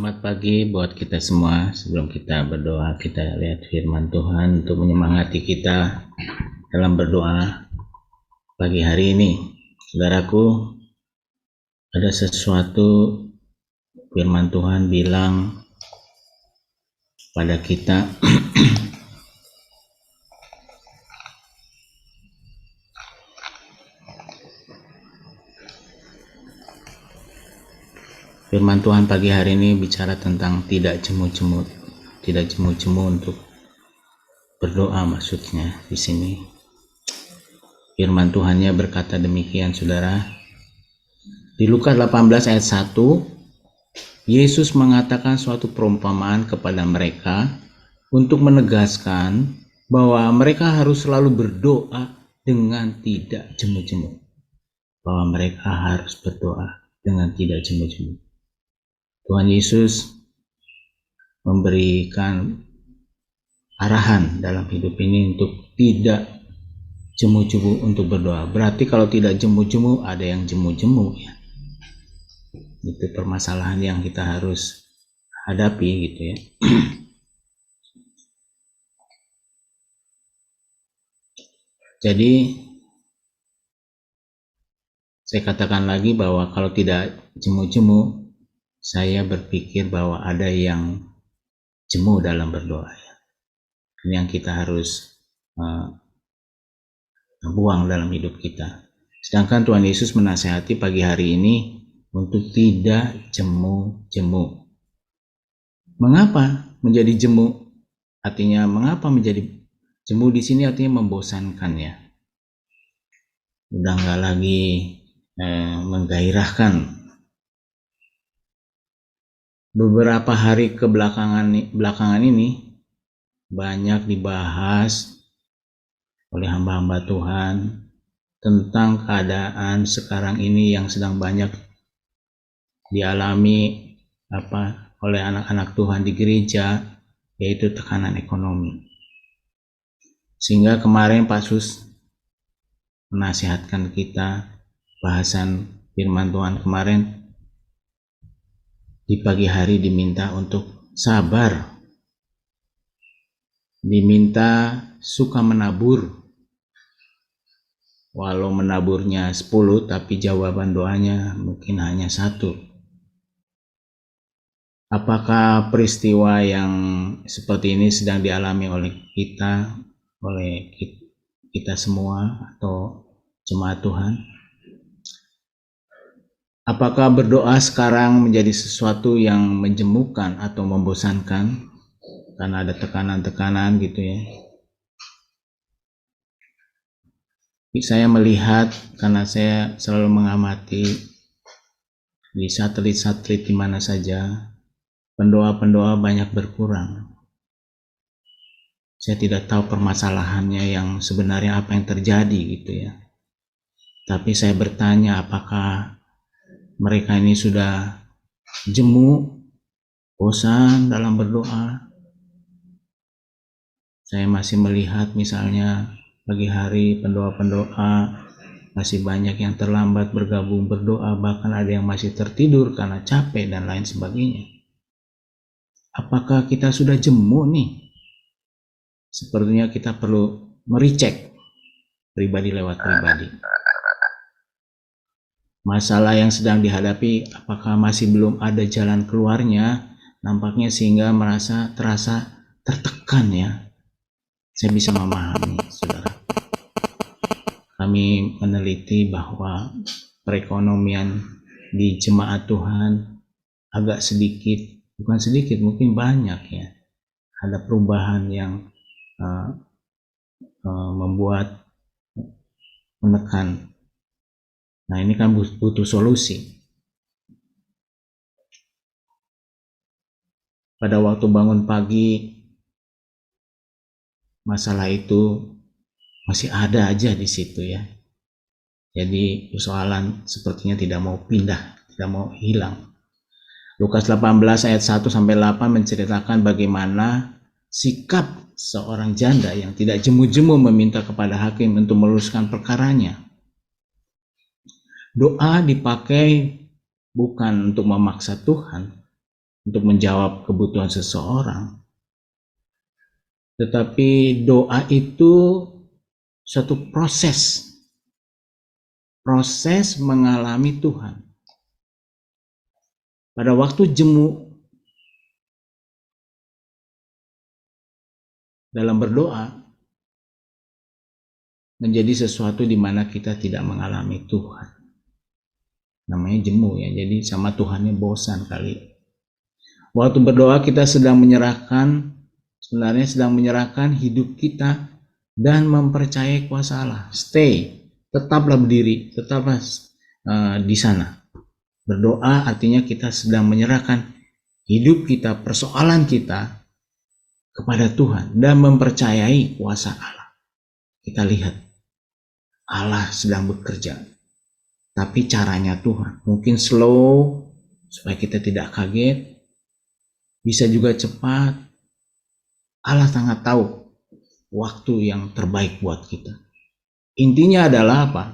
Selamat pagi buat kita semua. Sebelum kita berdoa, kita lihat firman Tuhan untuk menyemangati kita dalam berdoa pagi hari ini. Saudaraku, ada sesuatu firman Tuhan bilang pada kita firman Tuhan pagi hari ini bicara tentang tidak jemu-jemu untuk berdoa, maksudnya di sini. Firman Tuhannya berkata demikian, saudara. Di Lukas 18 ayat 1, Yesus mengatakan suatu perumpamaan kepada mereka untuk menegaskan bahwa mereka harus selalu berdoa dengan tidak jemu-jemu. Bahwa mereka harus berdoa dengan tidak jemu-jemu. Tuhan Yesus memberikan arahan dalam hidup ini untuk tidak jemu-jemu untuk berdoa. Berarti kalau tidak jemu-jemu, ada yang jemu-jemu ya. Itu permasalahan yang kita harus hadapi gitu ya. Jadi saya katakan lagi bahwa kalau tidak jemu-jemu, saya berpikir bahwa ada yang jemu dalam berdoa ya. Ini yang kita harus buang dalam hidup kita. Sedangkan Tuhan Yesus menasihati pagi hari ini untuk tidak jemu-jemu. Mengapa menjadi jemu? Artinya mengapa menjadi jemu di sini artinya membosankan ya. Udah nggak lagi menggairahkan. Beberapa hari belakangan ini banyak dibahas oleh hamba-hamba Tuhan tentang keadaan sekarang ini yang sedang banyak dialami oleh anak-anak Tuhan di gereja, yaitu tekanan ekonomi. Sehingga kemarin Pak Sus menasihatkan kita bahasan firman Tuhan kemarin, di pagi hari diminta untuk sabar, diminta suka menabur. Walau menaburnya 10, tapi jawaban doanya mungkin hanya 1. Apakah peristiwa yang seperti ini sedang dialami oleh kita semua atau jemaat Tuhan? Apakah berdoa sekarang menjadi sesuatu yang menjemukan atau membosankan karena ada tekanan-tekanan gitu ya? Saya melihat, karena saya selalu mengamati di satelit-satelit di mana saja, pendoa-pendoa banyak berkurang. Saya tidak tahu permasalahannya yang sebenarnya apa yang terjadi gitu ya. Tapi saya bertanya, apakah mereka ini sudah jemu, bosan dalam berdoa? Saya masih melihat misalnya pagi hari pendoa-pendoa masih banyak yang terlambat bergabung berdoa, bahkan ada yang masih tertidur karena capek dan lain sebagainya. Apakah kita sudah jemu nih? Sepertinya kita perlu merecek pribadi lewat pribadi. Masalah yang sedang dihadapi, apakah masih belum ada jalan keluarnya? Nampaknya sehingga terasa tertekan ya. Saya bisa memahami, saudara. Kami meneliti bahwa perekonomian di jemaat Tuhan agak sedikit, bukan sedikit, mungkin banyak ya. Ada perubahan yang membuat menekan. Nah, ini kan butuh solusi. Pada waktu bangun pagi, masalah itu masih ada aja di situ ya. Jadi persoalan sepertinya tidak mau pindah, tidak mau hilang. Lukas 18 ayat 1-8 menceritakan bagaimana sikap seorang janda yang tidak jemu-jemu meminta kepada hakim untuk meluruskan perkaranya. Doa dipakai bukan untuk memaksa Tuhan, untuk menjawab kebutuhan seseorang. Tetapi doa itu satu proses mengalami Tuhan. Pada waktu jemu dalam berdoa menjadi sesuatu di mana kita tidak mengalami Tuhan. Namanya jemu ya, jadi sama Tuhannya bosan kali. Waktu berdoa kita sebenarnya sedang menyerahkan hidup kita dan mempercayai kuasa Allah. Tetaplah berdiri, tetaplah di sana. Berdoa artinya kita sedang menyerahkan hidup kita, persoalan kita kepada Tuhan dan mempercayai kuasa Allah. Kita lihat Allah sedang bekerja, tapi caranya Tuhan mungkin slow supaya kita tidak kaget, bisa juga cepat. Allah sangat tahu waktu yang terbaik buat kita. Intinya adalah apa?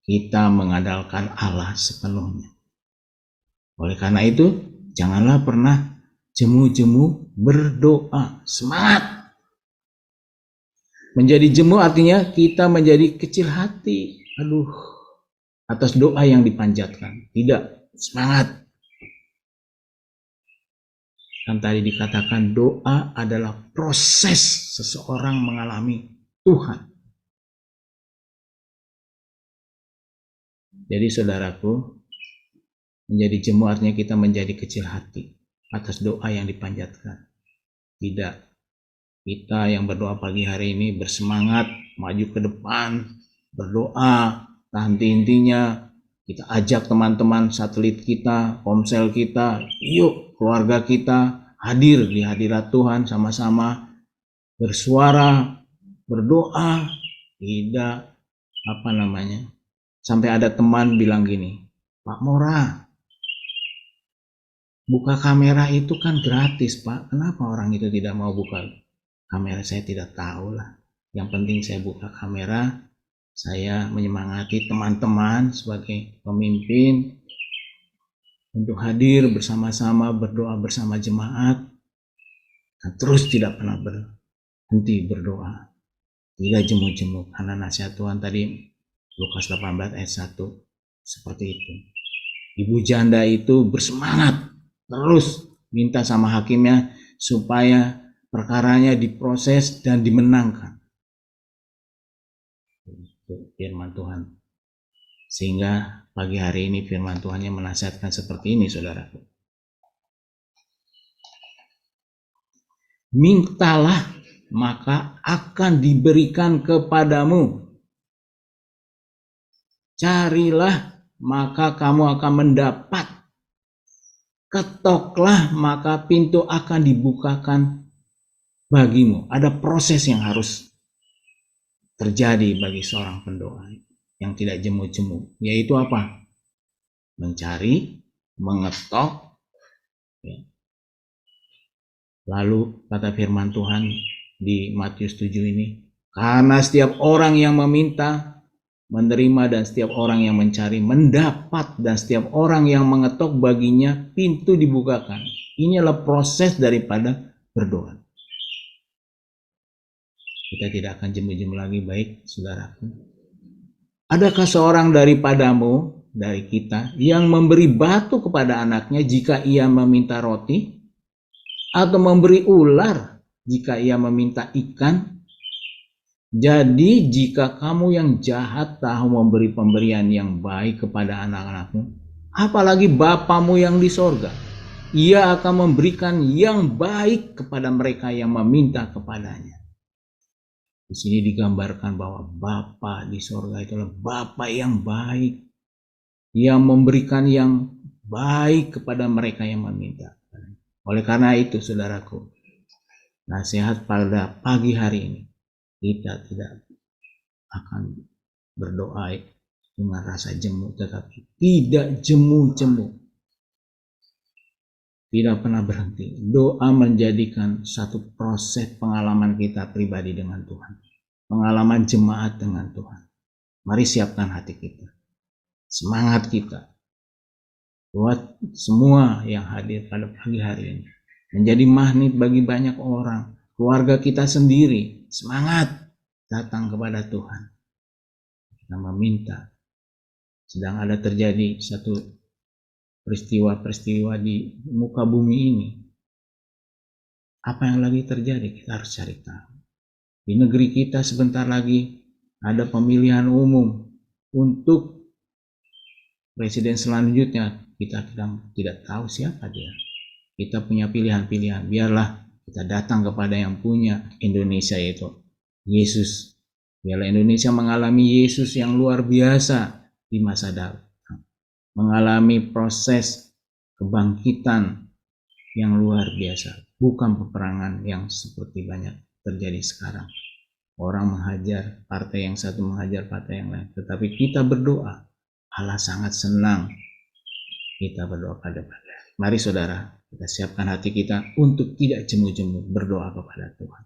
Kita mengandalkan Allah sepenuhnya. Oleh karena itu, janganlah pernah jemu-jemu berdoa. Semangat! Menjadi jemu artinya kita menjadi kecil hati. Atas doa yang dipanjatkan. Tidak, semangat. Kan tadi dikatakan doa adalah proses seseorang mengalami Tuhan. Jadi saudaraku, menjadi jemu artinya kita menjadi kecil hati atas doa yang dipanjatkan. Tidak, kita yang berdoa pagi hari ini bersemangat maju ke depan, berdoa, intinya kita ajak teman-teman satelit kita, komsel kita, yuk keluarga kita hadir di hadirat Tuhan sama-sama bersuara, berdoa. Tidak sampai ada teman bilang gini, Pak Mora, buka kamera itu kan gratis Pak, kenapa orang itu tidak mau buka kamera? Saya tidak tahu lah, yang penting saya buka kamera, saya menyemangati teman-teman sebagai pemimpin untuk hadir bersama-sama berdoa bersama jemaat dan terus tidak pernah berhenti berdoa, tidak jemu-jemu, karena nasihat Tuhan tadi Lukas 18 ayat 1 seperti itu. Ibu janda itu bersemangat terus minta sama hakimnya supaya perkaranya diproses dan dimenangkan. Itu firman Tuhan. Sehingga pagi hari ini firman Tuhannya menasihatkan seperti ini, saudaraku. Mintalah maka akan diberikan kepadamu. Carilah maka kamu akan mendapat. Ketoklah maka pintu akan dibukakan bagimu. Ada proses yang harus terjadi bagi seorang pendoa yang tidak jemu-jemu, yaitu apa? Mencari, mengetok, ya. Lalu kata firman Tuhan di Matius 7 ini, karena setiap orang yang meminta menerima, dan setiap orang yang mencari mendapat, dan setiap orang yang mengetok baginya pintu dibukakan. Ini adalah proses daripada berdoa. Kita tidak akan jemu-jemu lagi, baik saudaraku. Adakah seorang daripadamu, dari kita, yang memberi batu kepada anaknya jika ia meminta roti? Atau memberi ular jika ia meminta ikan? Jadi jika kamu yang jahat tahu memberi pemberian yang baik kepada anak-anakmu, apalagi Bapamu yang di sorga, ia akan memberikan yang baik kepada mereka yang meminta kepadanya. Di sini digambarkan bahwa Bapa di sorga itulah Bapa yang baik, yang memberikan yang baik kepada mereka yang meminta. Oleh karena itu, saudaraku, nasihat pada pagi hari ini, kita tidak akan berdoa dengan rasa jemu, tetapi tidak jemu-jemu, tidak pernah berhenti. Doa menjadikan satu proses pengalaman kita pribadi dengan Tuhan, pengalaman jemaat dengan Tuhan. Mari siapkan hati kita, semangat kita, buat semua yang hadir pada pagi hari ini menjadi magnet bagi banyak orang. Keluarga kita sendiri semangat datang kepada Tuhan. Kita meminta, sedang ada terjadi satu peristiwa-peristiwa di muka bumi ini. Apa yang lagi terjadi? Kita harus cari tahu. Di negeri kita sebentar lagi ada pemilihan umum untuk presiden selanjutnya. Kita tidak tahu siapa dia. Kita punya pilihan-pilihan. Biarlah kita datang kepada yang punya Indonesia, yaitu Yesus. Biarlah Indonesia mengalami Yesus yang luar biasa di masa datang. Mengalami proses kebangkitan yang luar biasa. Bukan peperangan yang seperti banyak terjadi sekarang. Orang menghajar, partai yang satu menghajar partai yang lain. Tetapi kita berdoa, Allah sangat senang kita berdoa pada pagi hari. Mari saudara, kita siapkan hati kita untuk tidak jemu-jemu berdoa kepada Tuhan.